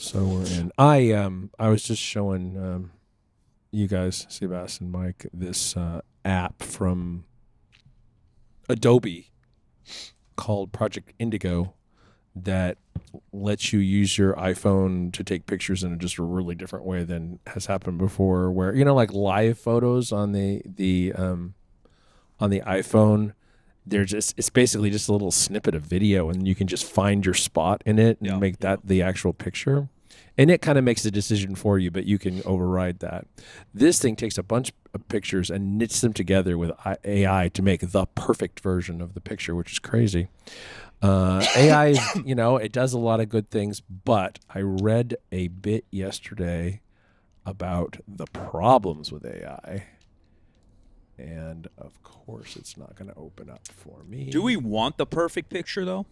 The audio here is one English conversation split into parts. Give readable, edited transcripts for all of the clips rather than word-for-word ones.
So we're in. I was just showing you guys, Sebastian, Mike, this app from Adobe called Project Indigo that lets you use your iPhone to take pictures in just a really different way than has happened before. Where like live photos on the iPhone, it's basically just a little snippet of video, and you can just find your spot in it and make that the actual picture. And it kind of makes the decision for you, but you can override that. This thing takes a bunch of pictures and knits them together with AI to make the perfect version of the picture, which is crazy. AI, it does a lot of good things, but I read a bit yesterday about the problems with AI. And of course, it's not going to open up for me. Do we want the perfect picture, though?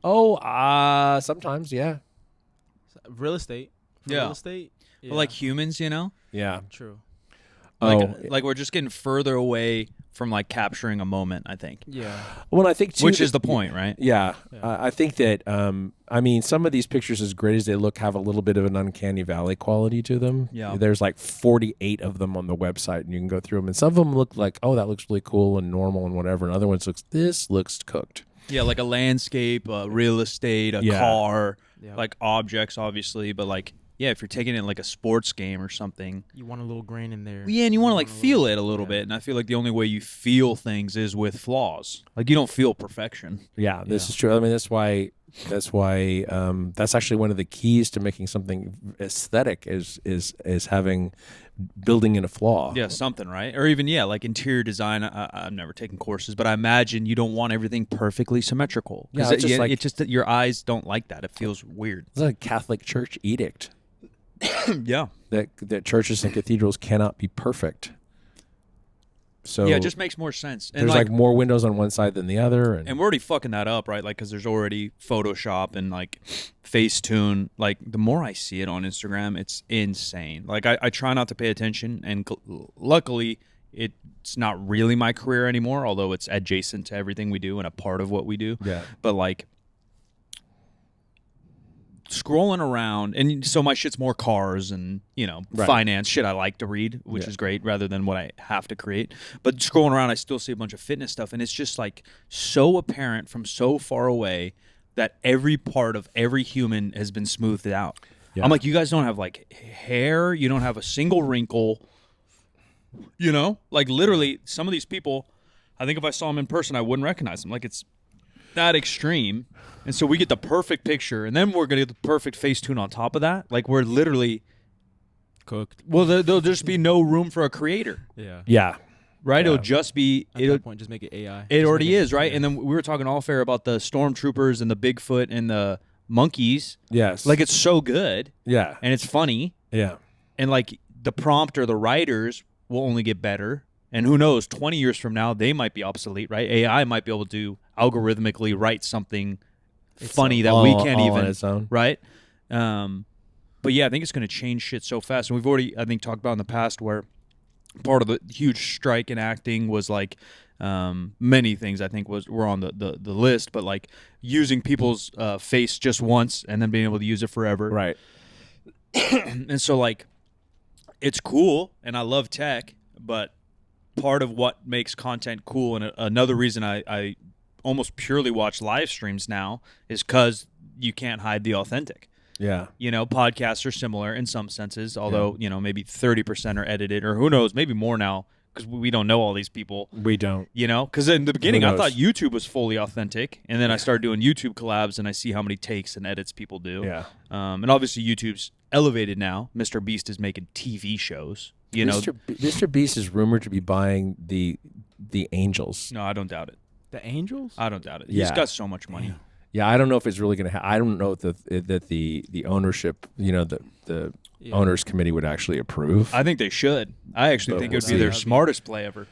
Oh, sometimes, yeah. Real estate. Real estate. Yeah. But like humans, Yeah. True. Like we're just getting further away from like capturing a moment, I think. Yeah. Well, I think too, which is the point, right? Yeah. I think that some of these pictures, as great as they look, have a little bit of an uncanny valley quality to them. Yeah. There's like 48 of them on the website, and you can go through them, and some of them look like, oh, that looks really cool and normal and whatever, and other ones looks cooked. Yeah, like a landscape, real estate, a car, like objects, obviously, but like. Yeah, if you're taking it in like a sports game or something. You want a little grain in there. Yeah, and you want to like feel it a little bit. And I feel like the only way you feel things is with flaws. Like you don't feel perfection. Yeah, this is true. I mean, that's why that's actually one of the keys to making something aesthetic is building in a flaw. Yeah, something, right? Or even, like interior design. I've never taken courses, but I imagine you don't want everything perfectly symmetrical. Yeah, it's just that your eyes don't like that. It feels weird. It's like a Catholic Church edict. Yeah. That churches and cathedrals cannot be perfect. So yeah, it just makes more sense. And there's like more windows on one side than the other. And we're already fucking that up, right? Like, because there's already Photoshop and like Facetune. Like, the more I see it on Instagram, it's insane. Like, I try not to pay attention. And luckily, it's not really my career anymore, although it's adjacent to everything we do and a part of what we do. Yeah. But like, scrolling around, and so my shit's more cars and finance shit I like to read, which is great, rather than what I have to create. But scrolling around, I still see a bunch of fitness stuff, and it's just like so apparent from so far away that every part of every human has been smoothed out. I'm like, you guys don't have like hair, you don't have a single wrinkle, like literally some of these people, I think if I saw them in person I wouldn't recognize them. Like, it's that extreme. And so we get the perfect picture, and then we're going to get the perfect Facetune on top of that. Like, we're literally cooked. Well, there'll just be no room for a creator. Yeah. Right? Yeah. It'll just be... At that point, just make it AI. It already is, right? Yeah. And then we were talking all fair about the stormtroopers and the Bigfoot and the monkeys. Yes. Like, it's so good. Yeah. And it's funny. Yeah. And, like, the prompt or the writers will only get better. And who knows, 20 years from now, they might be obsolete, right? AI might be able to algorithmically write something funny that we can't even, on its own. Right? But yeah, I think it's going to change shit so fast. And we've already, I think, talked about in the past where part of the huge strike in acting was like many things I think were on the list, but like using people's face just once and then being able to use it forever. Right. And so like, it's cool and I love tech, but part of what makes content cool, and another reason I almost purely watch live streams now, is because you can't hide the authentic. Yeah. Podcasts are similar in some senses, although, maybe 30% are edited, or who knows, maybe more now, because we don't know all these people. We don't. Because in the beginning, I thought YouTube was fully authentic, and then I started doing YouTube collabs, and I see how many takes and edits people do. Yeah. And obviously, YouTube's elevated now. Mr. Beast is making TV shows. Mr. Beast is rumored to be buying the Angels. No, I don't doubt it. The Angels? I don't doubt it. Yeah. He's got so much money. Yeah, I don't know if it's really going to I don't know that the ownership, the owners committee would actually approve. I think they should. I actually think it would be their smartest play ever.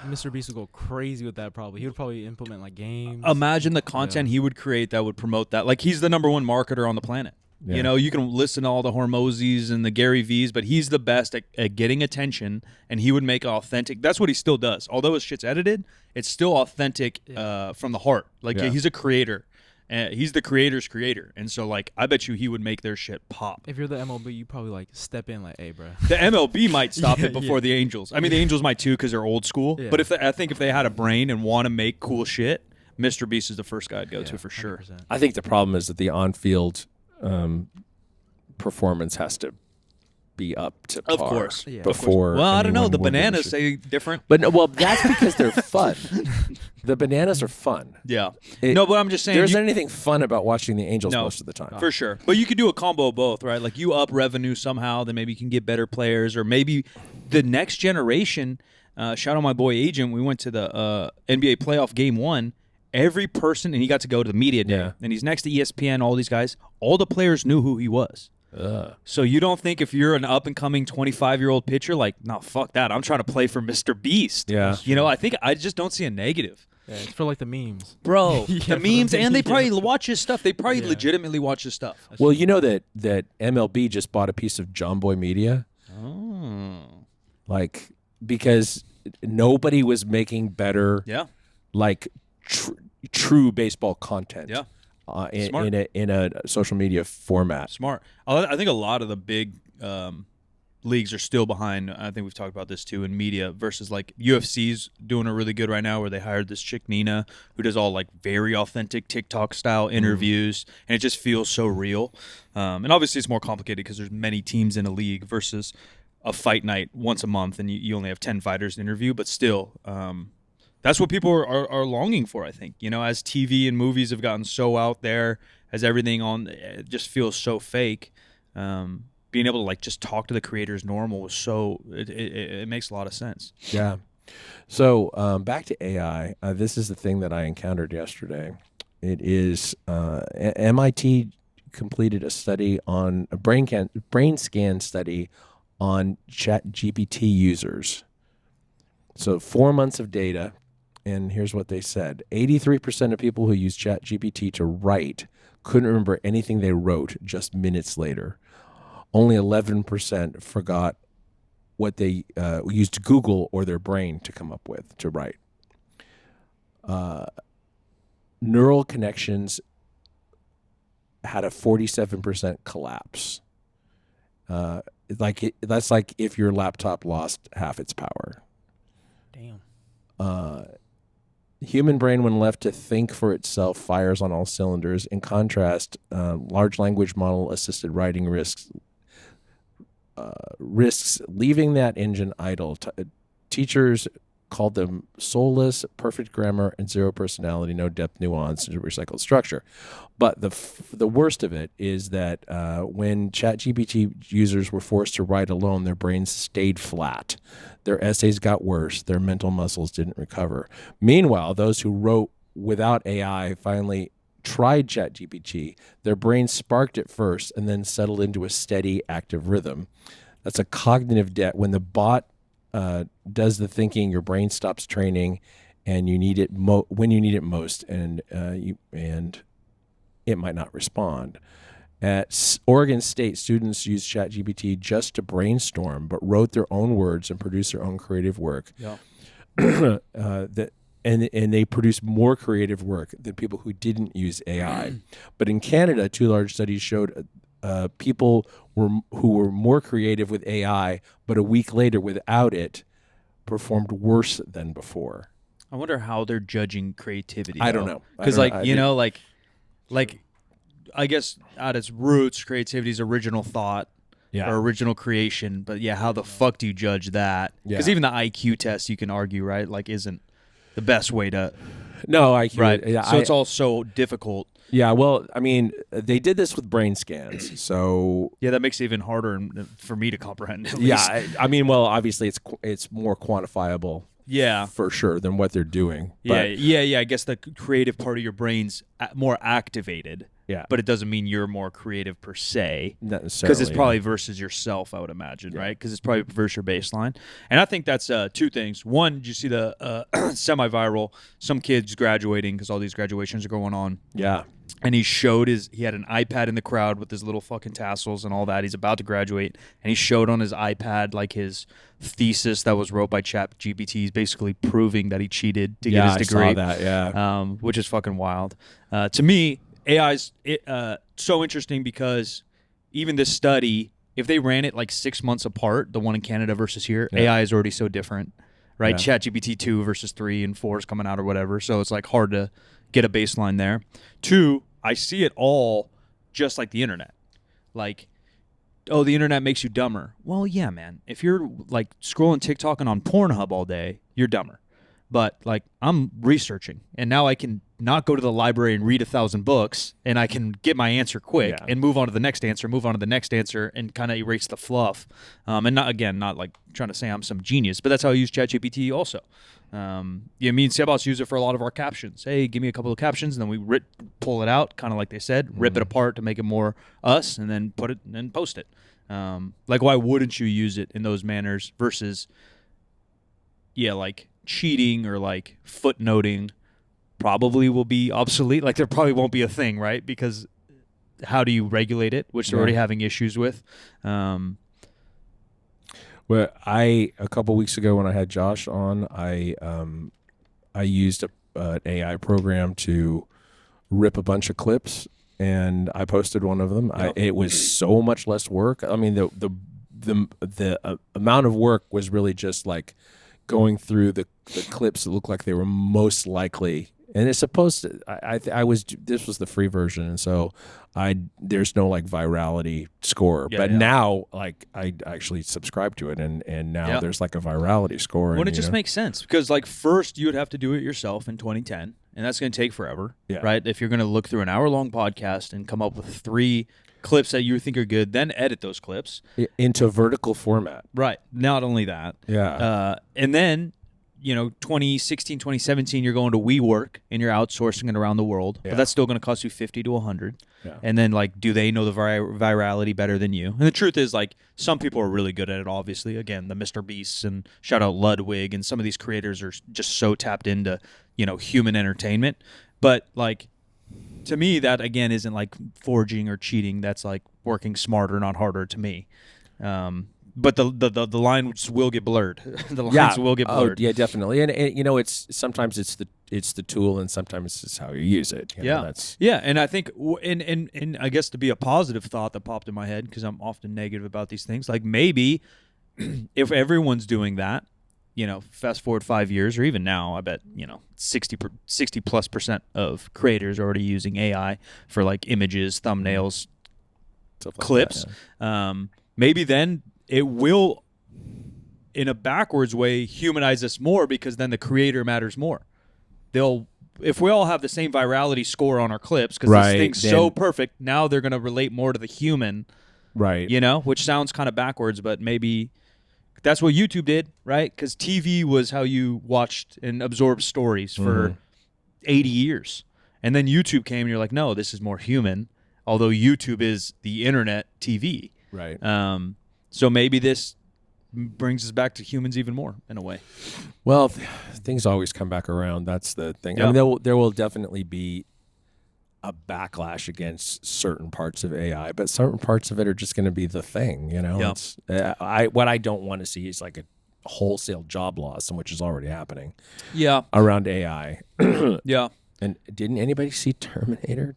Mr. Beast would go crazy with that probably. He would probably implement like games. Imagine the content he would create that would promote that. Like, he's the number one marketer on the planet. Yeah. You can listen to all the Hormozis and the Gary V's, but he's the best at getting attention, and he would make authentic. That's what he still does. Although his shit's edited, it's still authentic from the heart. Like, he's a creator. And he's the creator's creator, and so like I bet you he would make their shit pop. If you're the MLB, you probably like step in like, hey, bro. The MLB might stop it before the Angels. I mean, the Angels might too because they're old school. Yeah. But I think if they had a brain and want to make cool shit, Mr. Beast is the first guy I'd go to for sure. 100%. I think the problem is that the on-field performance has to be up to par. Of course. Yeah. Before. Well, I don't know. anyone The will give a bananas shit. say different. But no, well, that's because they're fun. The bananas are fun. Yeah. It- No, but I'm just saying. There isn't anything fun about watching the Angels No. most of the time. For sure. But you could do a combo of both, right? Like you up revenue somehow, then maybe you can get better players, or maybe the next generation. Shout out my boy Agent. We went to the NBA playoff game 1. Every person, and he got to go to the media day, Yeah. and he's next to ESPN, all these guys. All the players knew who he was. So you don't think if you're an up-and-coming 25-year-old pitcher, like, no, fuck that. I'm trying to play for Mr. Beast. Yeah. You know, I just don't see a negative. Yeah, it's for like the memes. Bro, Yeah, the for memes, the and they media. probably watch his stuff. They probably Yeah. legitimately watch his stuff. Well, you know that MLB just bought a piece of John Boy Media, Oh. like because nobody was making better, Yeah. like true baseball content. Yeah. In a social media format. Smart. I think a lot of the big leagues are still behind. I think we've talked about this too in media versus like UFC's doing a really good right now where they hired this chick Nina who does all like very authentic TikTok style interviews and it just feels so real. And obviously it's more complicated because there's many teams in a league versus a fight night once a month and you only have 10 fighters to interview, but still that's what people are longing for, I think. You know, as TV and movies have gotten so out there, as everything on it just feels so fake. Being able to like just talk to the creators normal was so it makes a lot of sense. Yeah. So back to AI. This is the thing that I encountered yesterday. It is MIT completed a study on a brain scan study on ChatGPT users. So 4 months of data. And here's what they said. 83% of people who use ChatGPT to write couldn't remember anything they wrote just minutes later. Only 11% forgot what they used Google or their brain to come up with to write. Neural connections had a 47% collapse. That's like if your laptop lost half its power. Damn. Human brain, when left to think for itself, fires on all cylinders. In contrast, large language model assisted writing risks leaving that engine idle. Teachers called them soulless, perfect grammar, and zero personality, no depth, nuance, and recycled structure. But the worst of it is that when ChatGPT users were forced to write alone, their brains stayed flat. Their essays got worse. Their mental muscles didn't recover. Meanwhile, those who wrote without AI finally tried ChatGPT. Their brains sparked at first and then settled into a steady, active rhythm. That's a cognitive debt. When the bot does the thinking, your brain stops training, and you need it when you need it most, and it might not respond. At Oregon State, students used ChatGPT just to brainstorm, but wrote their own words and produced their own creative work. Yeah. And they produced more creative work than people who didn't use AI. But in Canada, 2 large studies showed people who were more creative with AI, but a week later without it, performed worse than before. I wonder how they're judging creativity. I don't know. Because like I guess at its roots, creativity is original thought or original creation. But yeah, how the fuck do you judge that? Because even the IQ test, you can argue, right, like isn't the best way to. No, IQ. Right. Yeah, so it's all so difficult. Yeah, well, I mean, they did this with brain scans, so yeah, that makes it even harder for me to comprehend. At yeah, least. I mean, well, obviously it's more quantifiable. Yeah, for sure than what they're doing. Yeah, yeah. I guess the creative part of your brain's more activated. Yeah, but it doesn't mean you're more creative per se. Not necessarily. Because it's probably versus yourself, I would imagine, right? Because it's probably versus your baseline. And I think that's 2 things. One, did you see the semi-viral, some kids graduating because all these graduations are going on. Yeah. And he had an iPad in the crowd with his little fucking tassels and all that. He's about to graduate. And he showed on his iPad like his thesis that was wrote by ChatGPT. He's basically proving that he cheated to get his degree. I saw that, yeah. Which is fucking wild. To me, AI's so interesting because even this study, if they ran it like 6 months apart, the one in Canada versus here, AI is already so different, right? Yeah. ChatGPT 2 versus 3 and 4 is coming out or whatever, so it's like hard to get a baseline there. 2, I see it all just like the internet. Like, oh, the internet makes you dumber. Well, yeah, man. If you're like scrolling TikTok and on Pornhub all day, you're dumber. But like I'm researching, and now I can not go to the library and read 1,000 books, and I can get my answer quick and move on to the next answer, and kind of erase the fluff. And not like trying to say I'm some genius, but that's how I use ChatGPT also. Me and Sebastian use it for a lot of our captions. Hey, give me a couple of captions, and then we pull it out, kind of like they said, rip it apart to make it more us, and then put it and then post it. Like, why wouldn't you use it in those manners versus, like cheating or like footnoting probably will be obsolete. Like, there probably won't be a thing, right? Because how do you regulate it, which they're already having issues with. Well, a couple weeks ago when I had Josh on, I used an AI program to rip a bunch of clips, and I posted one of them. Yep. It was so much less work. I mean, the amount of work was really just like going through the clips that looked like they were most likely. And it's supposed to. This was the free version, and so there's no like virality score. But now, like, I actually subscribe to it, and now there's like a virality score. Well, it just makes sense because like first you would have to do it yourself in 2010, and that's going to take forever, right? If you're going to look through an hour-long podcast and come up with 3 clips that you think are good, then edit those clips into vertical format. Right. Not only that, and then 2016, 2017, you're going to WeWork and you're outsourcing it around the world, but that's still going to cost you $50 to $100. Yeah. And then, like, do they know the virality better than you? And the truth is, like, some people are really good at it, obviously. Again, the Mr. Beasts and shout out Ludwig, and some of these creators are just so tapped into, human entertainment. But, like, to me, that, again, isn't, like, forging or cheating. That's, like, working smarter, not harder to me. But the lines will get blurred. The lines will get blurred. Oh, yeah, definitely. And it's sometimes it's the tool, and sometimes it's how you use it. And I think and I guess to be a positive thought that popped in my head, because I'm often negative about these things. Like, maybe if everyone's doing that, fast forward 5 years, or even now, I bet 60+% of creators are already using AI for like images, thumbnails, clips. Maybe then it will, in a backwards way, humanize us more, because then the creator matters more. If we all have the same virality score on our clips, because this thing's so perfect, now they're going to relate more to the human, right? Which sounds kind of backwards, but maybe that's what YouTube did, right? Because TV was how you watched and absorbed stories for 80 years. And then YouTube came, and you're like, no, this is more human, although YouTube is the internet TV. Right. So maybe this brings us back to humans even more, in a way. Well, things always come back around. That's the thing. Yeah. I mean, there will definitely be a backlash against certain parts of AI, but certain parts of it are just going to be the thing. It's, what I don't want to see is like a wholesale job loss, which is already happening. Yeah. Around AI. Yeah. And didn't anybody see Terminator?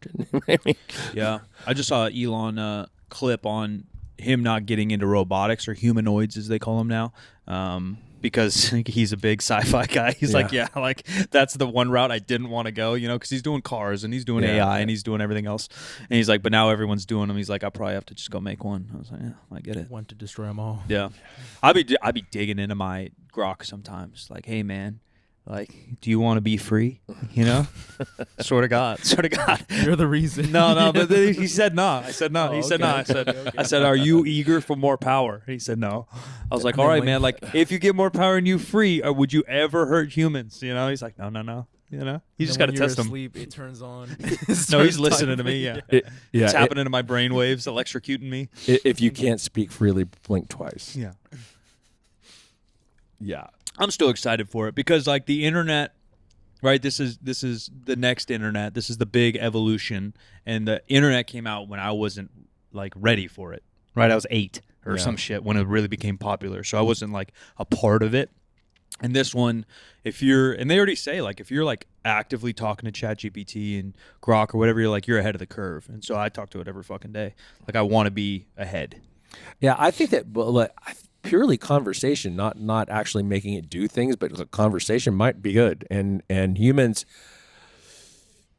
Yeah. I just saw Elon clip on him not getting into robotics, or humanoids as they call them now, because he's a big sci-fi guy. He's like that's the one route I didn't want to go, because he's doing cars and he's doing AI and he's doing everything else. And he's like, but now everyone's doing them. He's like, I probably have to just go make one. I was like, yeah, I get it. Want to destroy them all. Yeah. I'd be digging into my grok sometimes. Like, hey, man, like, do you want to be free? Sort of God. You're the reason. No, but he said no. I said no. Oh, He said okay. no. I said, are you eager for more power? He said no. I was like, all right, man. Like, if you get more power and you free, would you ever hurt humans? He's like, no. You just got to test them. Asleep, it turns on. No, he's listening to me. Yeah. It's happening into my brain waves, electrocuting me. If you can't speak freely, blink twice. Yeah. Yeah. I'm still excited for it, because like the internet, right? This is the next internet. This is the big evolution, and the internet came out when I wasn't like ready for it. Right? I was 8 or some shit when it really became popular, so I wasn't like a part of it. And this one, and they already say, like, if you're like actively talking to ChatGPT and Grok or whatever, you're ahead of the curve. And so I talk to it every fucking day. Like, I want to be ahead. Yeah, I think that purely conversation, not actually making it do things, but conversation might be good. And humans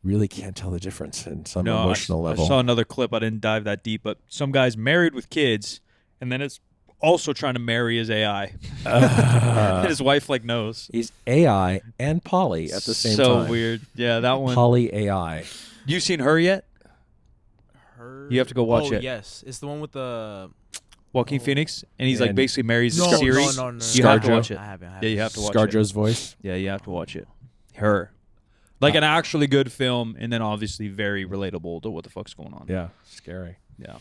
really can't tell the difference in some emotional level. I saw another clip. I didn't dive that deep, but some guy's married with kids, and then it's also trying to marry his AI. And his wife knows. He's AI and poly at the same time. So weird. Yeah, that one. Poly AI. You seen Her yet? Her? You have to go watch it. Oh, yes. It's the one with the... Joaquin Phoenix, and he's And basically marries No, the series. no. You have to ScarJo? watch it. I haven't. Yeah, you have to watch it. ScarJo's voice. Yeah, you have to watch it. Her. An actually good film, and then obviously very relatable to what the fuck's going on. Yeah, scary. Yeah.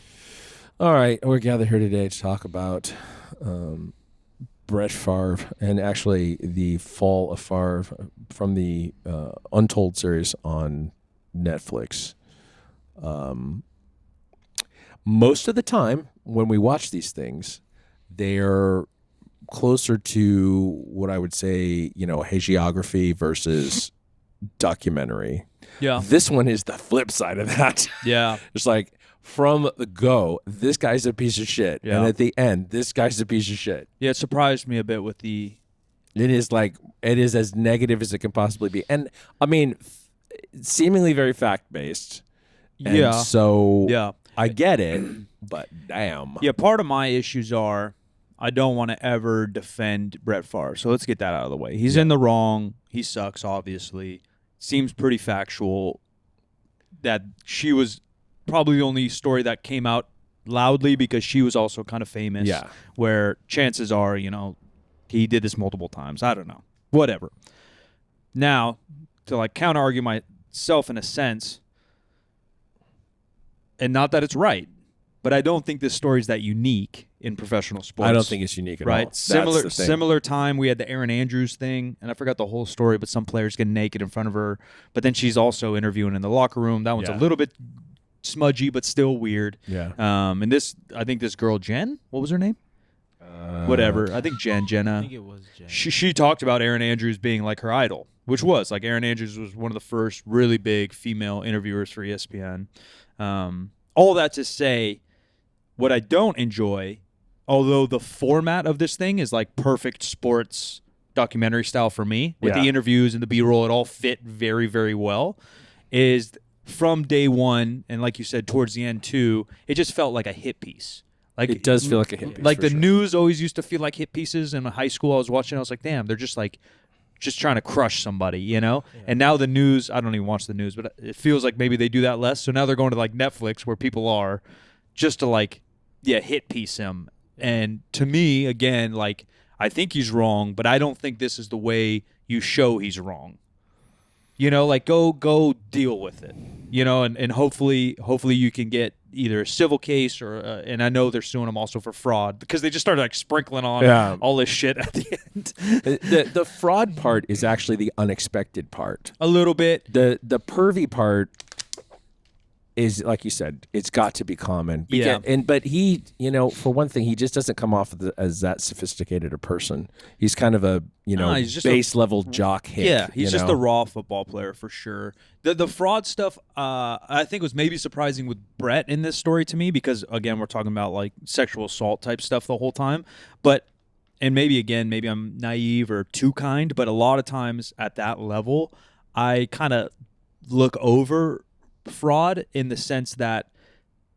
All right, we're gathered here today to talk about Brett Favre and actually the fall of Favre from the Untold series on Netflix. Most of the time when we watch these things, they're closer to what I would say, hagiography versus documentary. Yeah. This one is the flip side of that. Yeah. It's like, from the go, this guy's a piece of shit. Yeah. And at the end, this guy's a piece of shit. Yeah, it surprised me a bit with the... It is as negative as it can possibly be. And, I mean, seemingly very fact-based. And Yeah. so Yeah. I get it, but damn. Yeah, part of my issues are I don't want to ever defend Brett Favre. So let's get that out of the way. He's in the wrong. He sucks, obviously. Seems pretty factual that she was probably the only story that came out loudly because she was also kind of famous. Yeah. Where chances are, he did this multiple times. I don't know. Whatever. Now, to counter-argue myself in a sense, and not that it's right, but I don't think this story is that unique in professional sports. I don't think it's unique at all. Right? That's the thing. Similar time, we had the Aaron Andrews thing, and I forgot the whole story, but some players get naked in front of her. But then she's also interviewing in the locker room. That one's a little bit smudgy, but still weird. Yeah. And I think this girl, Jen, what was her name? Whatever. I think Jenna. I think it was Jen. She talked about Aaron Andrews being her idol, which was Aaron Andrews was one of the first really big female interviewers for ESPN. All that to say, what I don't enjoy, although the format of this thing is perfect sports documentary style for me, with the interviews and the B-roll, it all fit very, very well, is from day one, and like you said, towards the end too, it just felt like a hit piece. It does feel like a hit piece. The news always used to feel like hit pieces. In high school, I was watching, I was like, damn, they're just trying to crush somebody, Yeah. And now the news, I don't even watch the news, but it feels like maybe they do that less. So now they're going to Netflix, where people are, just to hit piece him. And to me, again, I think he's wrong, but I don't think this is the way you show he's wrong. Go deal with it. And hopefully you can get either a civil case or and I know they're suing him also for fraud, because they just started sprinkling on all this shit at the end. The fraud part is actually the unexpected part. A little bit. The pervy part is, like you said, it's got to be common. But he, for one thing, he just doesn't come off as that sophisticated a person. He's kind of a, he's just base level jock hick. Yeah, he's just a raw football player for sure. The fraud stuff, I think, was maybe surprising with Brett in this story to me, because again, we're talking about sexual assault type stuff the whole time. But, and maybe I'm naive or too kind, but a lot of times at that level, I kind of look over fraud in the sense that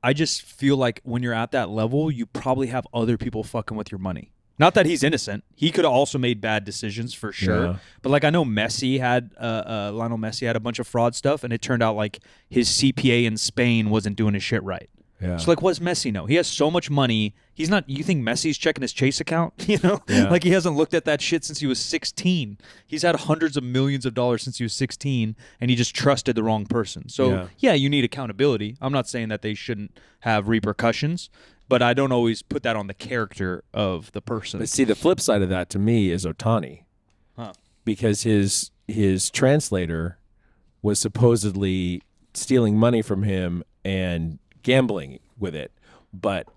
I just feel like when you're at that level, you probably have other people fucking with your money. Not that he's innocent. He could have also made bad decisions for sure. Yeah. But I know Lionel Messi had a bunch of fraud stuff, and it turned out his CPA in Spain wasn't doing his shit right. Yeah. So what does Messi know? He has so much money. He's not. You think Messi's checking his Chase account? Yeah. He hasn't looked at that shit since he was 16. He's had hundreds of millions of dollars since he was 16, and he just trusted the wrong person. So yeah, you need accountability. I'm not saying that they shouldn't have repercussions, but I don't always put that on the character of the person. But see, the flip side of that to me is Ohtani, because his translator was supposedly stealing money from him and gambling with it, but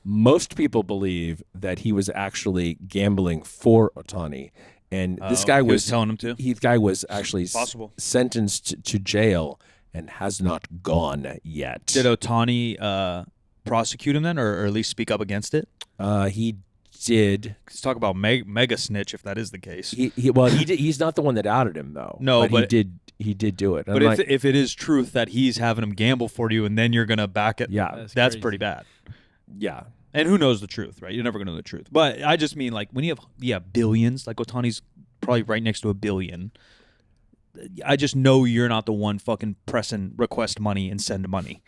most people believe that he was actually gambling for Ohtani, And this guy was telling him to. This guy was actually Possible. sentenced to jail and has not gone yet. Did Otani prosecute him then, or at least speak up against it? He did. Let's talk about mega snitch if that is the case. He did. He's not the one that outed him though. No, but he did do it. But if it is truth that he's having him gamble for you and then you're gonna back it, yeah, that's pretty bad. Yeah. And who knows the truth, right? You're never gonna know the truth. But I just mean like when you have billions, like Otani's probably right next to $1 billion. I just know you're not the one fucking pressing request money and send money.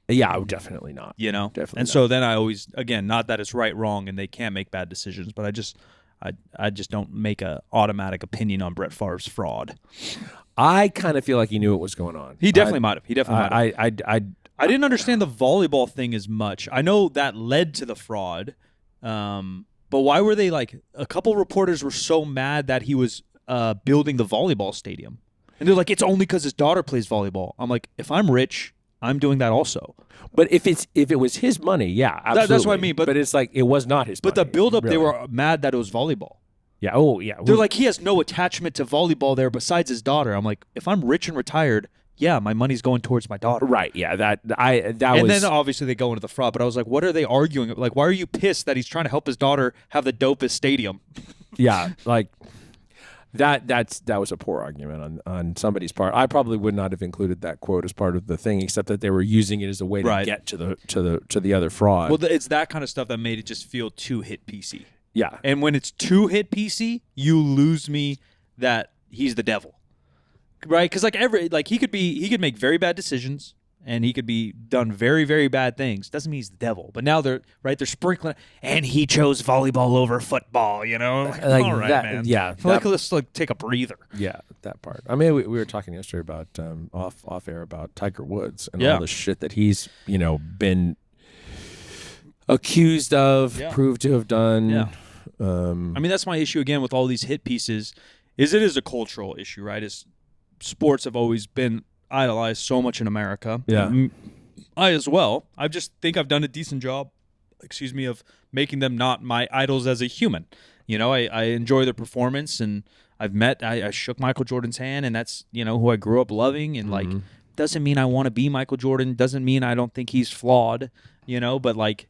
Yeah, definitely not. You know? Definitely and not. so then I always, again, not that it's right, wrong, and they can't make bad decisions, but I just don't make a automatic opinion on Brett Favre's fraud. I kind of feel like he knew what was going on. He definitely might have. I didn't understand the volleyball thing as much. I know that led to the fraud, but why were they like? A couple reporters were so mad that he was building the volleyball stadium, and they're like, "It's only because his daughter plays volleyball." I'm like, if I'm rich, I'm doing that also. But if it was his money, yeah, absolutely. That's what I mean. But it's like it was not his. But money, the build-up, really. they were mad that it was volleyball. Yeah. Oh, yeah. They're like, he has no attachment to volleyball there besides his daughter. I'm like, if I'm rich and retired, yeah, my money's going towards my daughter. Right. Yeah. And then obviously they go into the fraud. But I was like, what are they arguing? Like, why are you pissed that he's trying to help his daughter have the dopest stadium? Yeah. Like that was a poor argument on somebody's part. I probably would not have included that quote as part of the thing, except that they were using it as a way to get to the other fraud. Well, it's that kind of stuff that made it just feel too hit PC. Yeah. And when it's too hit PC, you lose me that he's the devil. Right? Because he could make very bad decisions and he could be done very, very bad things. Doesn't mean he's the devil. But now they're sprinkling, and he chose volleyball over football, you know? Like, all right, that, man. Yeah. Let's take a breather. Yeah, that part. I mean, we were talking yesterday about off air about Tiger Woods and all the shit that he's, been accused of, proved to have done. Yeah. I mean, that's my issue again with all these hit pieces. It is a cultural issue, right? Sports have always been idolized so much in America. Yeah. I as well. I just think I've done a decent job, of making them not my idols as a human. I enjoy their performance, and I shook Michael Jordan's hand, and that's, who I grew up loving, and doesn't mean I want to be Michael Jordan, doesn't mean I don't think he's flawed, but like,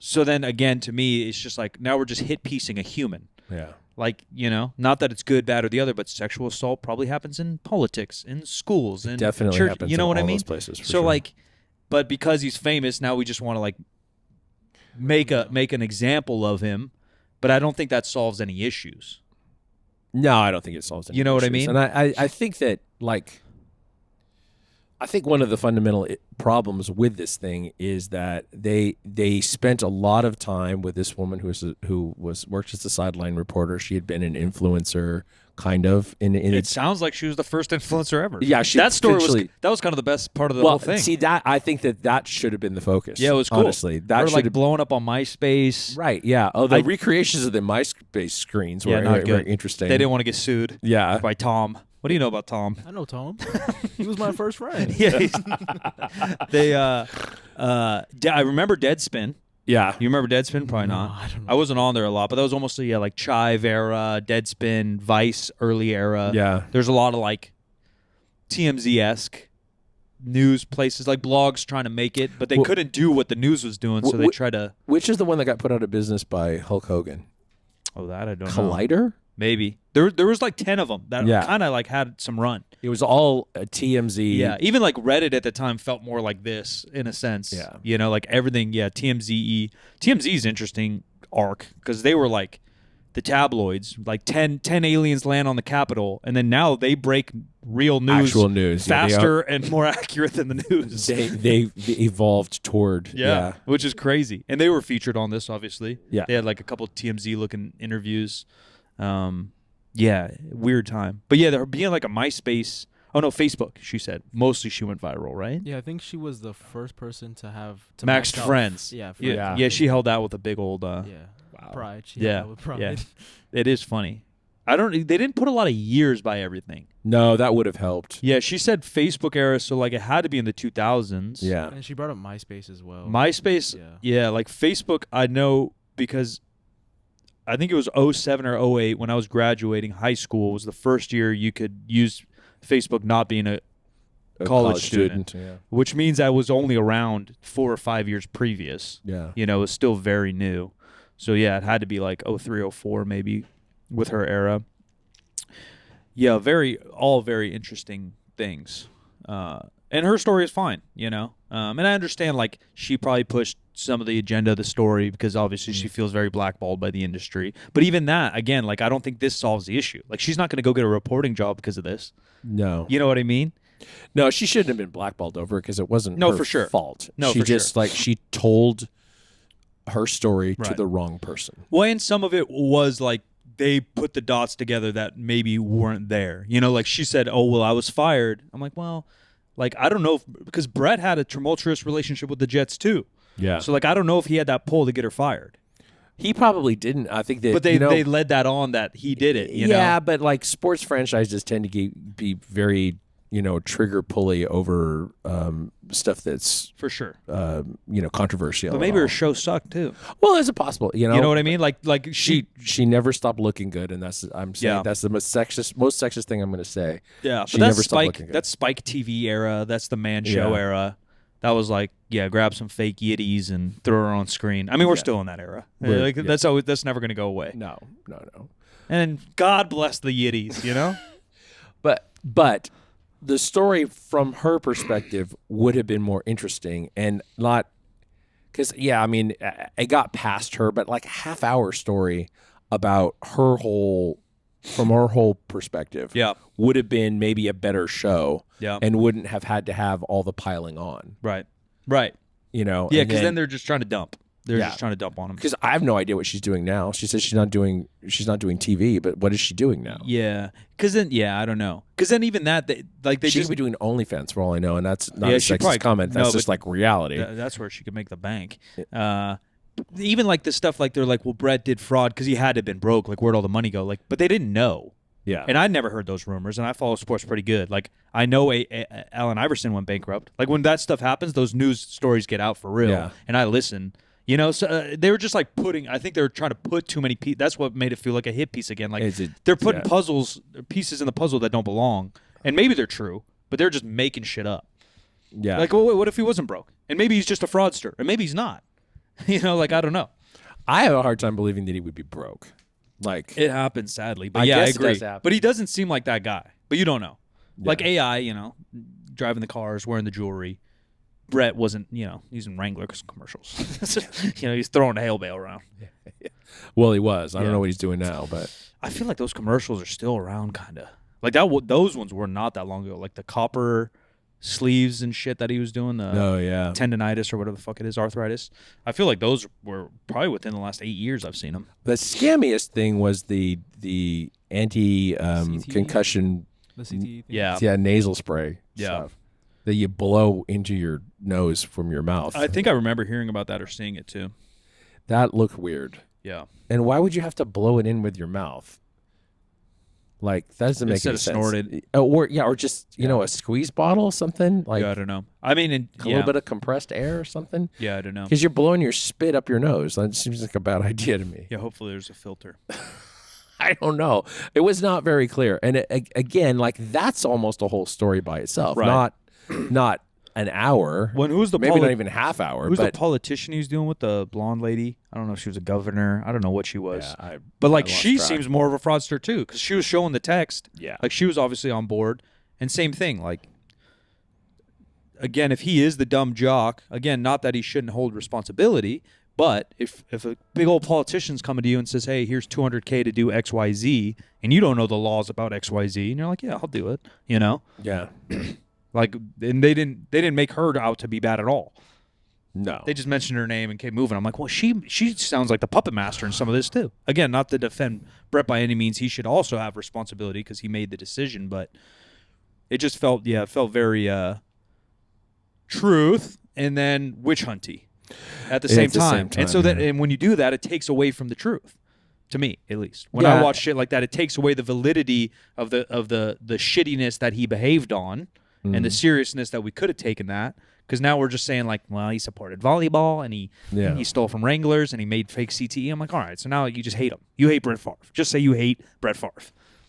so then again, to me, it's just like, now we're just hit piecing a human. Yeah. Like, not that it's good, bad, or the other, but sexual assault probably happens in politics, in schools, in definitely church. Happens you know in what all I mean? Those places, for so sure. like, but because he's famous, now we just want to like make an example of him. But I don't think that solves any issues. No, I don't think it solves any You know issues. what I mean? And I think that I think one of the fundamental problems with this thing is that they spent a lot of time with this woman who worked as a sideline reporter. She had been an influencer, kind of. It sounds like she was the first influencer ever. Yeah, that story was kind of the best part of the whole thing. See, that I think that should have been the focus. Yeah, it was cool. Honestly, that should have blown up on MySpace. Right. Yeah. Oh, the recreations of the MySpace screens were very interesting. They didn't want to get sued. Yeah. By Tom. What do you know about Tom? I know Tom. He was my first friend. Yeah. I remember Deadspin. Yeah. You remember Deadspin? Probably not. I don't know. I wasn't on there a lot, but that was almost like Chive era, Deadspin, Vice early era. Yeah. There's a lot of like TMZ-esque news places, like blogs trying to make it, but they couldn't do what the news was doing, so they tried to... Which is the one that got put out of business by Hulk Hogan? Oh, that I don't know. Collider? Maybe. There was like 10 of them that kind of like had some run. It was all TMZ. Yeah, even like Reddit at the time felt more like this in a sense. Yeah. Like everything, TMZ. TMZ's interesting arc because they were like the tabloids, like 10 aliens land on the Capitol, and then now they break real news. Actual news. Faster and more accurate than the news. They evolved toward. Yeah, which is crazy. And they were featured on this, obviously. Yeah. They had like a couple of TMZ-looking interviews. Weird time. But yeah, they're being like a MySpace. Oh no, Facebook. She said mostly she went viral, right? Yeah, I think she was the first person to have maxed friends. Yeah, she held out with a big old. Pride. She held out with pride. Yeah. It is funny. They didn't put a lot of years by everything. No, that would have helped. Yeah, she said Facebook era, so like it had to be in the 2000s. Yeah, and she brought up MySpace as well. MySpace, like Facebook, I know because I think it was 07 or 08 when I was graduating high school was the first year you could use Facebook not being a college student, which means I was only around 4 or 5 years previous. Yeah. You know, it was still very new. So, yeah, it had to be like 03, 04 maybe with her era. Yeah, all very interesting things. And her story is fine, you know. And I understand, like, she probably pushed some of the agenda of the story because obviously she feels very blackballed by the industry. But even that, again, like, I don't think this solves the issue. Like, she's not going to go get a reporting job because of this. No. You know what I mean? No, she shouldn't have been blackballed over it because it wasn't her for sure. fault. No, she for just, sure. like, she told her story to Right. the wrong person. Well, and some of it was, like, they put the dots together that maybe weren't there. You know, like, she said, oh, well, I was fired. I'm like, well, like, I don't know because Brett had a tumultuous relationship with the Jets, too. Yeah. So, like, I don't know if he had that pull to get her fired. He probably didn't. I think that, But they led that on that he did it, you know? Yeah, but, like, sports franchises tend to be very, you know, trigger pulley over stuff that's For sure. you know, controversial. But maybe her show sucked too. Well, is it possible? You know what I mean? Like she never stopped looking good, and that's that's the most sexist thing I'm going to say. Yeah, she but that's never stopped looking Spike. good. That's Spike TV era. That's the Man Show era. That was like, grab some fake yitties and throw her on screen. I mean, we're still in that era. Like, that's never going to go away. No. And God bless the yitties, you know. But the story from her perspective would have been more interesting and not because, I mean, it got past her, but like a half-hour story about from her whole perspective would have been maybe a better show and wouldn't have had to have all the piling on. Right. You know? Yeah, because then they're just trying to dump. They're just trying to dump on him. Because I have no idea what she's doing now. She says she's not doing TV, but what is she doing now? Yeah, because then I don't know. Because then even that they she just could be doing OnlyFans for all I know, and that's not a sexist comment. That's just like reality. That's where she could make the bank. Even like the stuff like they're like, well, Brett did fraud because he had to have been broke. Like, where'd all the money go? Like, but they didn't know. Yeah, and I'd never heard those rumors, and I follow sports pretty good. Like, I know Allen Iverson went bankrupt. Like, when that stuff happens, those news stories get out for real, and I listen. You know, so they were just like I think they were trying to put too many pieces. That's what made it feel like a hit piece again. Like, they're putting pieces in the puzzle that don't belong. And maybe they're true, but they're just making shit up. Yeah. Like, well, what if he wasn't broke? And maybe he's just a fraudster. And maybe he's not. You know, like, I don't know. I have a hard time believing that he would be broke. Like, it happens, sadly. But I agree. It does happen. But he doesn't seem like that guy. But you don't know. Yeah. Like AI, you know, driving the cars, wearing the jewelry. Brett wasn't, you know, using Wrangler commercials. You know, he's throwing a hail bale around. Well, he was. I don't know what he's doing now, but I feel like those commercials are still around, kind of. Like that. Those ones were not that long ago. Like the copper sleeves and shit that he was doing. The tendonitis or whatever the fuck it is, arthritis. I feel like those were probably within the last 8 years I've seen them. The scammiest thing was the anti concussion, the CTE thing. nasal spray stuff that you blow into your nose from your mouth. I think I remember hearing about that or seeing it too. That looked weird. Yeah. And why would you have to blow it in with your mouth? Like, that doesn't make any sense. Snorted. Or just, you know, a squeeze bottle or something. Like, I don't know. I mean, a little bit of compressed air or something. Yeah, I don't know. Because you're blowing your spit up your nose. That seems like a bad idea to me. Yeah, hopefully there's a filter. I don't know. It was not very clear. And again, like, that's almost a whole story by itself. Right. Not an hour. Who's the maybe not even half hour. Who's the politician he's doing with the blonde lady? I don't know if she was a governor. I don't know what she was. Yeah, but like she seems more of a fraudster too, because she was showing the text. Yeah, like she was obviously on board. And same thing. Like, again, if he is the dumb jock, again, not that he shouldn't hold responsibility, but if a big old politician's coming to you and says, "Hey, here's $200K to do X, Y, Z," and you don't know the laws about X, Y, Z, and you're like, "Yeah, I'll do it," you know? Yeah. Like, and they didn't make her out to be bad at all. No. They just mentioned her name and kept moving. I'm like, well, she sounds like the puppet master in some of this too. Again, not to defend Brett by any means. He should also have responsibility because he made the decision, but it just felt very truth and then witch hunty at the same time. And so and when you do that, it takes away from the truth. To me, at least, when I watch shit like that, it takes away the validity of the shittiness that he behaved on. and the seriousness that we could have taken that. Because now we're just saying like, well, he supported volleyball and he stole from Wranglers and he made fake CTE. I'm like, all right, so now you just hate him. You hate Brett Favre. Just say you hate Brett Favre.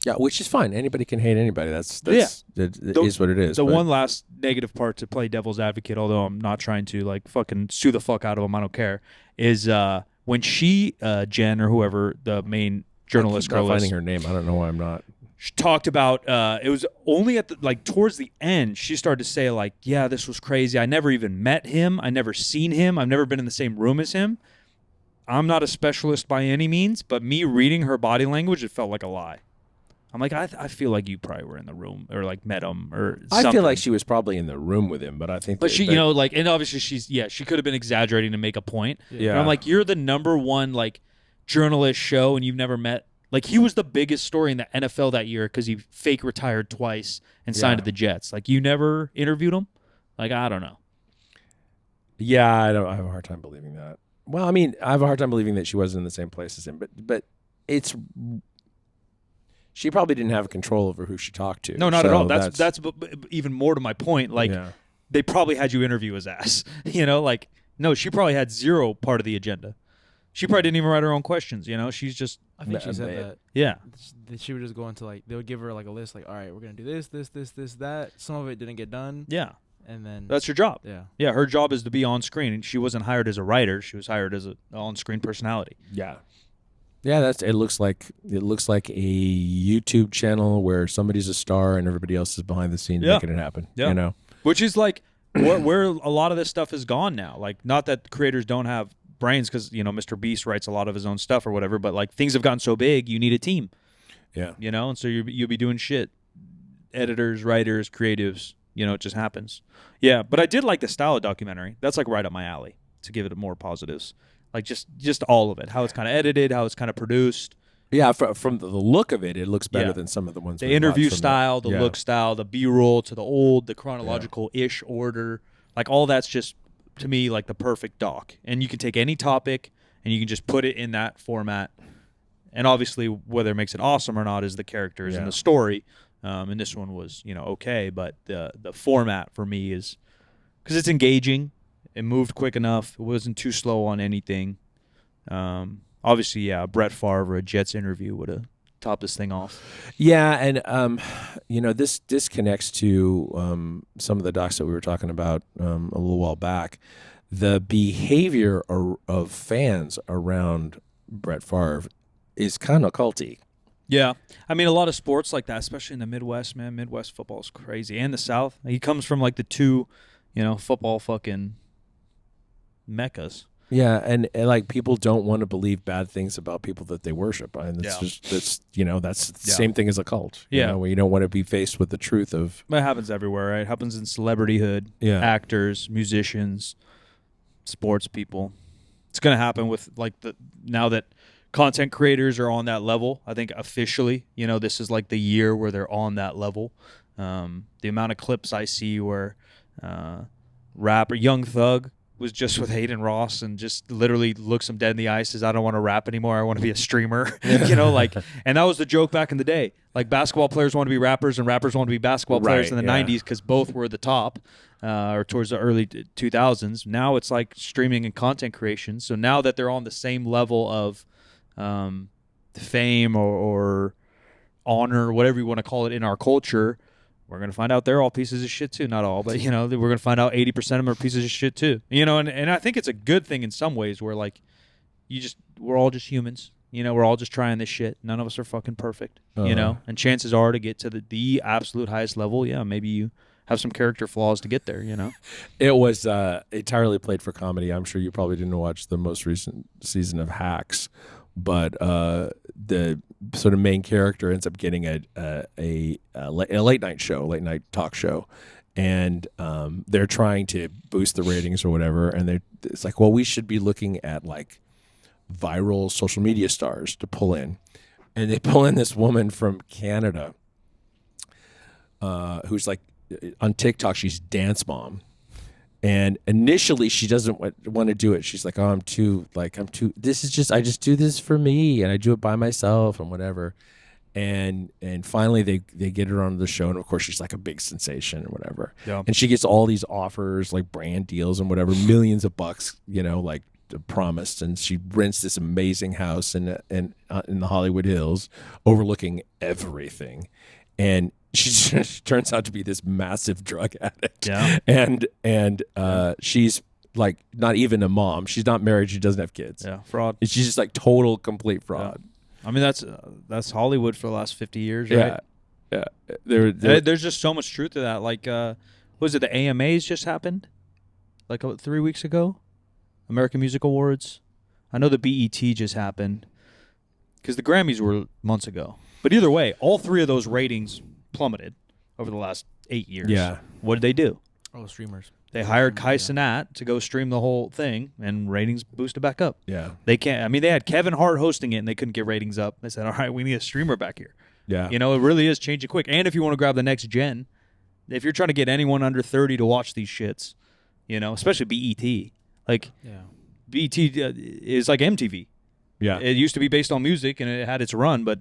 Yeah, which is fine. Anybody can hate anybody. It is what it is. The one last negative part to play devil's advocate, although I'm not trying to like fucking sue the fuck out of him, I don't care, is when she, Jen or whoever the main journalist girl is. I'm finding her name. I don't know why I'm not. She talked about it was only at the like towards the end she started to say like, yeah, this was crazy. I never even met him. I never seen him. I've never been in the same room as him. I'm not a specialist by any means, but me reading her body language, it felt like a lie. I'm like, I feel like you probably were in the room or like met him or something. I feel like she was probably in the room with him, but I think. But she, you know, like, and obviously she could have been exaggerating to make a point. Yeah. And I'm like, you're the #1 like journalist show, and you've never met. Like, he was the biggest story in the NFL that year because he fake retired twice and signed to the Jets. Like, you never interviewed him? Like, I don't know. Yeah, I have a hard time believing that. Well, I mean, I have a hard time believing that she wasn't in the same place as him, but it's. She probably didn't have control over who she talked to. No, not at all. That's even more to my point. Like, they probably had you interview his ass. You know, like, no, she probably had zero part of the agenda. She probably didn't even write her own questions, you know? She's just... I think she said that. Yeah. She would just go into, like... They would give her, like, a list, like, all right, we're going to do this, that. Some of it didn't get done. Yeah. And then... That's her job. Yeah. Yeah, her job is to be on screen, and she wasn't hired as a writer. She was hired as an on-screen personality. Yeah. Yeah, it looks like a YouTube channel where somebody's a star and everybody else is behind the scenes making it happen. Yeah. You know? Which is, like, where a lot of this stuff is gone now. Like, not that creators don't have... brains, because you know Mr. Beast writes a lot of his own stuff or whatever, but like things have gotten so big, you need a team. Yeah, you know, and so you'll be doing shit. Editors, writers, creatives. You know, it just happens. Yeah, but I did like the style of documentary. That's like right up my alley. To give it more positives, like just all of it, how it's kind of edited, how it's kind of produced. Yeah, from the look of it, it looks better than some of the ones. The interview style, the look style, the B-roll to the chronological-ish order, like all that's just. To me, like the perfect doc. And you can take any topic and you can just put it in that format. And obviously, whether it makes it awesome or not is the characters and the story. And this one was, you know, okay. But the format for me is because it's engaging. It moved quick enough. It wasn't too slow on anything. Obviously, yeah, Brett Favre, a Jets interview would have topped this thing off. Yeah, and you know, this connects to some of the docs that we were talking about a little while back. The behavior of fans around Brett Favre is kind of culty. Yeah, I mean, a lot of sports like that, especially in the Midwest, man. Midwest football is crazy, and the South. He comes from like the two, you know, football fucking meccas. Yeah, and like people don't want to believe bad things about people that they worship, and it's just you know that's the same thing as a cult. You know, where you don't want to be faced with the truth of. It happens everywhere, right? It happens in celebrityhood, actors, musicians, sports people. It's gonna happen with like now that content creators are on that level. I think officially, you know, this is like the year where they're on that level. The amount of clips I see where rapper Young Thug was just with Hayden Ross and just literally looks him dead in the eye, says, I don't want to rap anymore. I want to be a streamer. You know, like, and that was the joke back in the day. Like basketball players want to be rappers and rappers want to be basketball players in the 90s because both were the top or towards the early 2000s. Now it's like streaming and content creation. So now that they're on the same level of fame or honor, whatever you want to call it in our culture, we're going to find out they're all pieces of shit too. Not all, but, you know, we're going to find out 80% of them are pieces of shit too. You know, and I think it's a good thing in some ways where, like, we're all just humans. You know, we're all just trying this shit. None of us are fucking perfect, you know? And chances are to get to the absolute highest level, maybe you have some character flaws to get there, you know? It was entirely played for comedy. I'm sure you probably didn't watch the most recent season of Hacks, but the sort of main character ends up getting a late night talk show, and they're trying to boost the ratings or whatever, and it's like, well, we should be looking at like viral social media stars to pull in, and they pull in this woman from Canada who's like on TikTok, she's Dance Mom. And initially, she doesn't want to do it. She's like, "Oh, this is just, I just do this for me, and I do it by myself and whatever." and finally they get her on the show, and of course she's like a big sensation or whatever. Yeah. And she gets all these offers, like brand deals and whatever, millions of bucks, like promised, and she rents this amazing house in the Hollywood Hills, overlooking everything, and she turns out to be this massive drug addict. Yeah. And she's like not even a mom. She's not married. She doesn't have kids. Yeah, fraud. And she's just like total, complete fraud. Yeah. I mean, that's Hollywood for the last 50 years, right? Yeah. There's just so much truth to that. Like, was it the AMAs just happened? Like 3 weeks ago? American Music Awards? I know the BET just happened. Because the Grammys were months ago. But either way, all three of those ratings plummeted over the last 8 years. Yeah. What did they do? Oh, streamers. They hired Kai Cenat to go stream the whole thing, and ratings boosted back up. Yeah. They can't. I mean, they had Kevin Hart hosting it, and they couldn't get ratings up. They said, all right, we need a streamer back here. Yeah. It really is changing quick. And if you want to grab the next gen, if you're trying to get anyone under 30 to watch these shits, especially BET. Like, BET is like MTV. Yeah. It used to be based on music, and it had its run, but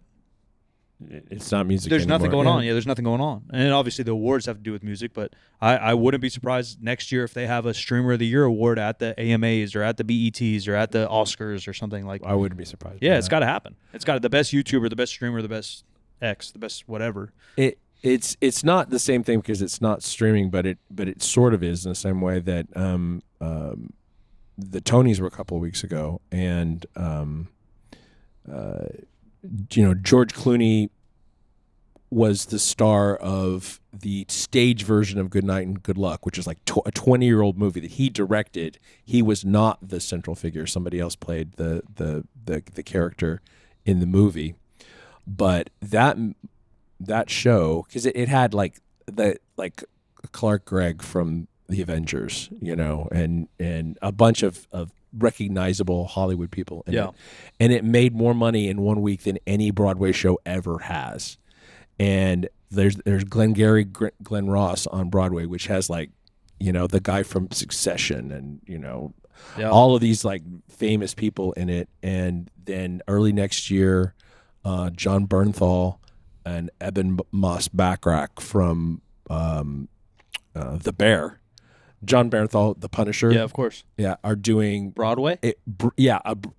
it's not music there's anymore. nothing going on. Yeah, there's nothing going on. And obviously the awards have to do with music, but I wouldn't be surprised next year if they have a Streamer of the Year award at the AMAs or at the BETs or at the Oscars or something like that. I wouldn't be surprised. Yeah, it's got to happen. It's got the best YouTuber, the best streamer, the best X, the best whatever. It's not the same thing because it's not streaming, but it sort of is in the same way that the Tonys were a couple of weeks ago, and George Clooney was the star of the stage version of Good Night and Good Luck, which is like a 20-year-old movie that he directed. He was not the central figure. Somebody else played the character in the movie. But that show, because it had like Clark Gregg from the Avengers, and a bunch of recognizable Hollywood people in it. And it made more money in 1 week than any Broadway show ever has. And there's Glengarry Glen Ross on Broadway, which has like, the guy from Succession and, all of these like famous people in it. And then early next year, John Bernthal and Eben Moss-Backrack from The Bear. John Bernthal, the Punisher. Yeah, of course. Yeah, are doing Broadway.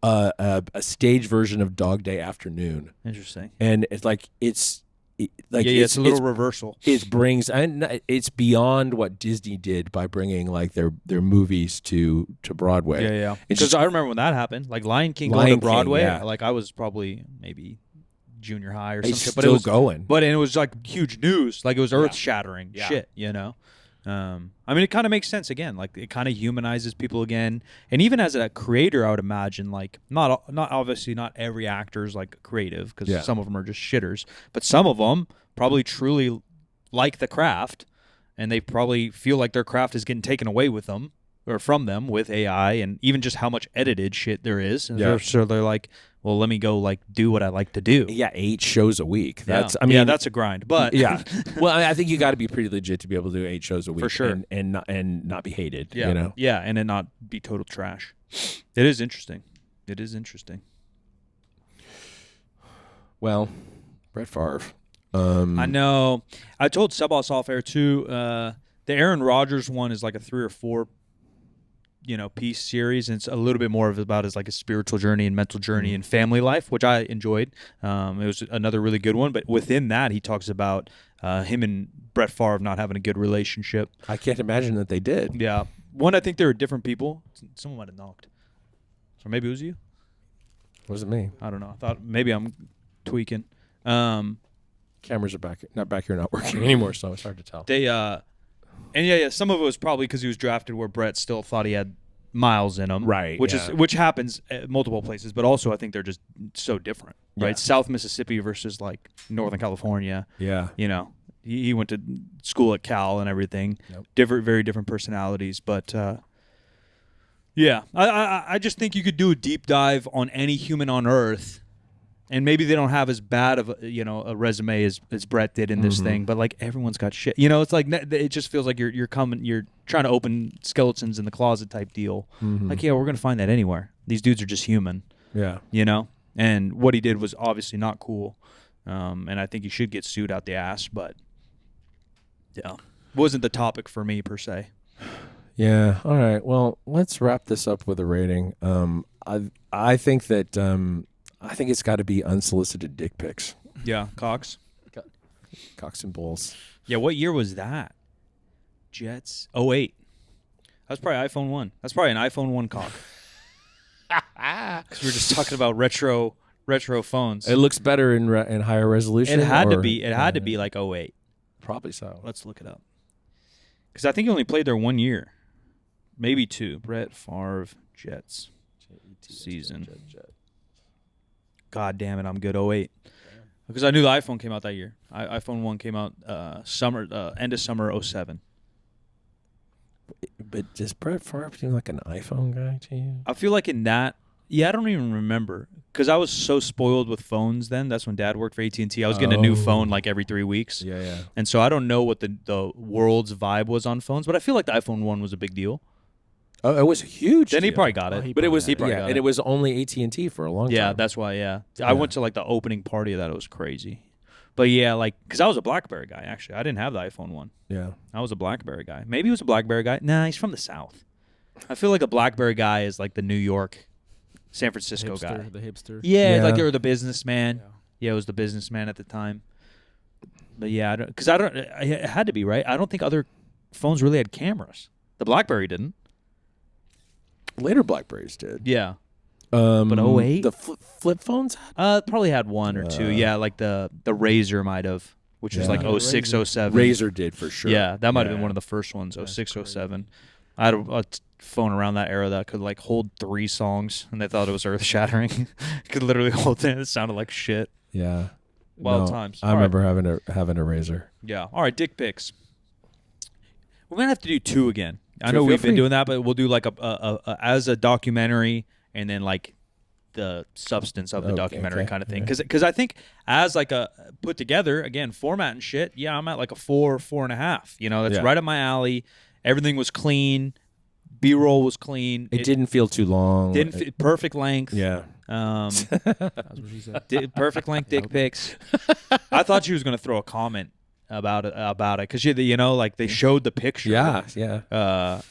A stage version of Dog Day Afternoon. Interesting. And it's like it's a little reversal. It brings, and it's beyond what Disney did by bringing like their movies to Broadway. Yeah. Because I remember when that happened, like Lion King going to Broadway. Yeah. Like I was probably maybe junior high or something. But it was going. But it was like huge news. Like it was earth shattering shit. I mean, it kind of makes sense again. Like it kind of humanizes people again. And even as a creator, I would imagine like not obviously not every actor is like creative because some of them are just shitters, but some of them probably truly like the craft, and they probably feel like their craft is getting taken away with them or from them with AI and even just how much edited shit there is. And so they're like, well, let me go like do what I like to do. Yeah, 8 shows a week. That's that's a grind. But well, I think you got to be pretty legit to be able to do 8 shows a week for sure, and not be hated. Yeah, and it not be total trash. It is interesting. Well, Brett Favre. I know. I told Sebas off air too. The Aaron Rodgers one is like a 3 or 4. Piece series, and it's a little bit more of about his like a spiritual journey and mental journey and family life, which I enjoyed. It was another really good one, but within that he talks about him and Brett Favre not having a good relationship. I can't imagine that they did. Yeah. One, I think they were different people. Someone might have knocked. So maybe it was you? Wasn't me. I don't know. I thought maybe I'm tweaking. Cameras are not back here, not working anymore, so it's hard to tell. They And some of it was probably because he was drafted where Brett still thought he had miles in him, right? Which happens at multiple places, but also I think they're just so different, right? Yeah. South Mississippi versus like Northern California. Yeah, he went to school at Cal and everything. Yep. Very different personalities, but I just think you could do a deep dive on any human on Earth. And maybe they don't have as bad of a resume as Brett did in this thing, but like everyone's got shit. It's like it just feels like you're trying to open skeletons in the closet type deal. Like we're gonna find that anywhere. These dudes are just human. Yeah. And what he did was obviously not cool. And I think he should get sued out the ass, but yeah, wasn't the topic for me per se. Yeah. All right. Well, let's wrap this up with a rating. I think that I think it's got to be unsolicited dick pics. Yeah, Cox and bulls. Yeah, what year was that? Jets 08. That's probably iPhone 1. That's probably an iPhone 1 cock. Because we were just talking about retro phones. It looks better in higher resolution. It had to be. It had to be like 08. Probably so. Let's look it up. Because I think he only played there 1 year, maybe 2. Brett Favre Jets season. God damn it, I'm good. 08. Because I knew the iPhone came out that year. iPhone 1 came out end of summer 07. But does Brett Favre seem like an iPhone guy to you? I feel like in that, I don't even remember. Because I was so spoiled with phones then. That's when Dad worked for AT&T. I was getting a new phone like every 3 weeks. Yeah. And so I don't know what the world's vibe was on phones, but I feel like the iPhone 1 was a big deal. Oh, it was a huge Then deal. he probably got it. But it was, he probably got and it was only AT&T for a long time. Yeah, that's why, I went to like the opening party of that. It was crazy. But yeah, like, because I was a BlackBerry guy, actually. I didn't have the iPhone 1. Yeah. I was a BlackBerry guy. Maybe he was a BlackBerry guy. Nah, he's from the South. I feel like a BlackBerry guy is like the New York, San Francisco guy. The hipster. Yeah, like they were the businessman. Yeah, it was the businessman at the time. But yeah, it had to be, right? I don't think other phones really had cameras. The BlackBerry didn't. Later BlackBerrys did. Yeah. But 08? The flip phones? Probably had 1 or 2. Yeah, like the Razor might have, which was like 06, 07. Razor did for sure. Yeah, that might have been one of the first ones, 06, 07. I had a phone around that era that could like hold 3 songs, and they thought it was earth-shattering. Could literally hold it. It sounded like shit. Yeah. Wild times. I remember having a Razor. Yeah. All right, dick pics. We're going to have to do 2 again. I know we've been doing that, but we'll do like a as a documentary and then like the substance of the documentary kind of thing. Because I think as like a put together, again, format and shit, I'm at like a 4.5. You know, that's right up my alley. Everything was clean. B-roll was clean. It didn't feel too long. Perfect length. Yeah. That's what she said. Perfect length dick pics. I thought she was going to throw a comment about it because like they showed the picture. Yeah.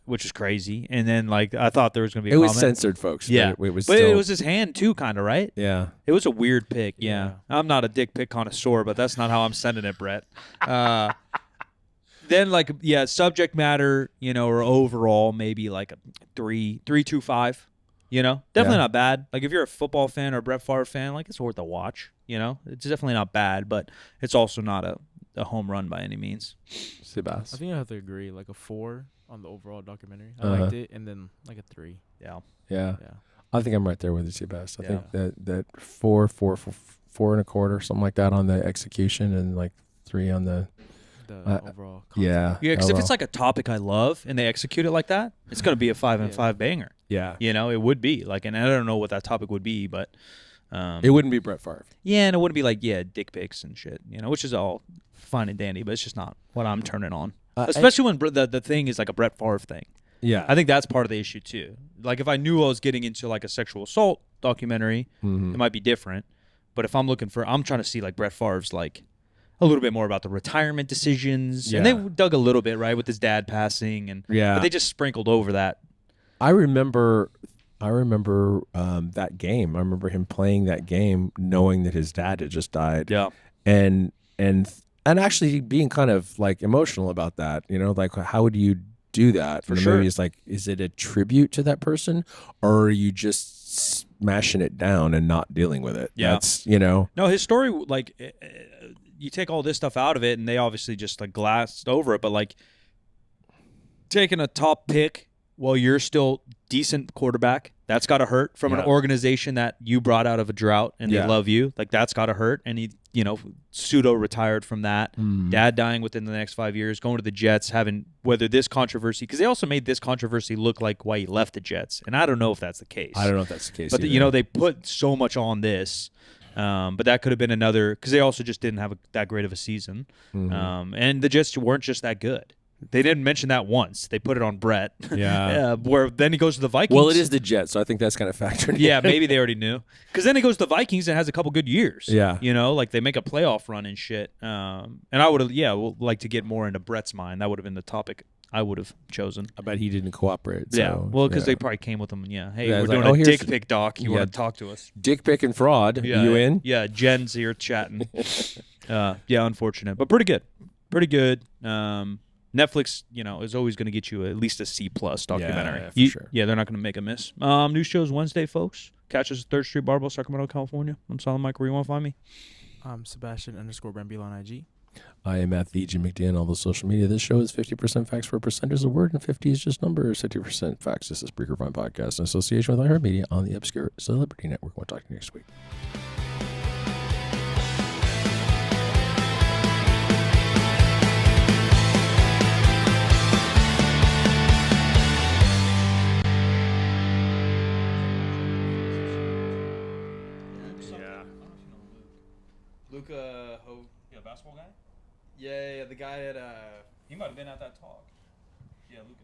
Which is crazy. And then like I thought there was going to be a comment. It was censored, folks. Yeah. But it was his hand too, kind of, right? Yeah. It was a weird pic. Yeah. I'm not a dick pic connoisseur, but that's not how I'm sending it, Brett. Then like subject matter, or overall maybe like a 3.25. Definitely not bad. Like if you're a football fan or a Brett Favre fan, like it's worth a watch. It's definitely not bad, but it's also not a home run by any means. Sebastian. I think I have to agree, like a 4 on the overall documentary. I liked it, and then like a 3. Yeah. I think I'm right there with you, Sebastian. I think that 4 4.25, something like that on the execution, and like 3 on the overall concept. Yeah, because if it's like a topic I love and they execute it like that, it's going to be a 5 and 5 banger. Yeah. It would be like, and I don't know what that topic would be, but it wouldn't be Brett Favre. Yeah, and it wouldn't be like dick pics and shit, which is all fine and dandy, but it's just not what I'm turning on. Especially when the thing is like a Brett Favre thing. Yeah, I think that's part of the issue too. Like if I knew I was getting into like a sexual assault documentary, it might be different. But if I'm trying to see like Brett Favre's like a little bit more about the retirement decisions, and they dug a little bit right with his dad passing, and but they just sprinkled over that. I remember that game. I remember him playing that game, knowing that his dad had just died. Yeah, and actually being kind of like emotional about that. Like how would you do that? For sure. Movie is like, is it a tribute to that person, or are you just smashing it down and not dealing with it? Yeah, that's No, his story, like you take all this stuff out of it, and they obviously just like glassed over it. But like taking a top pick while you're still decent quarterback, that's got to hurt from an organization that you brought out of a drought and they love you. Like that's got to hurt. And he, pseudo retired from that. Dad dying within the next 5 years, going to the Jets, having whether this controversy, because they also made this controversy look like why he left the Jets. And I don't know if that's the case. But they put so much on this. But that could have been another, because they also just didn't have that great of a season. And the Jets weren't just that good. They didn't mention that once. They put it on Brett. Yeah. Where then he goes to the Vikings. Well, it is the Jets, so I think that's kind of factored in. Yeah, maybe they already knew. Because then he goes to the Vikings and has a couple good years. Yeah. You know, like they make a playoff run and shit. And I would have, like to get more into Brett's mind. That would have been the topic I would have chosen. I bet he didn't cooperate. So, yeah. Well, because they probably came with him. Yeah. Hey, Yeah, we're it's doing like, a dick pic doc. You want to talk to us? Dick pic and fraud. Yeah, You in? Yeah. Jen's here chatting. Yeah, unfortunate. But pretty good. Pretty good. Netflix, is always going to get you at least a C+ documentary. Yeah, for sure. Yeah, they're not going to make a miss. New shows Wednesday, folks. Catch us at 3rd Street Barbell, Sacramento, California. I'm Solid Mike. Where you want to find me? I'm Sebastian_Brambila on IG. I am at the Jim McDonald, all the social media. This show is 50% facts, 4% is a word, and 50 is just numbers. 50% facts. This is Spreaker Fine Podcast in association with iHeartMedia on the Obscure Celebrity Network. We'll talk to you next week. Luca, basketball guy? Yeah, the guy at He might have been at that talk. Yeah, Luca.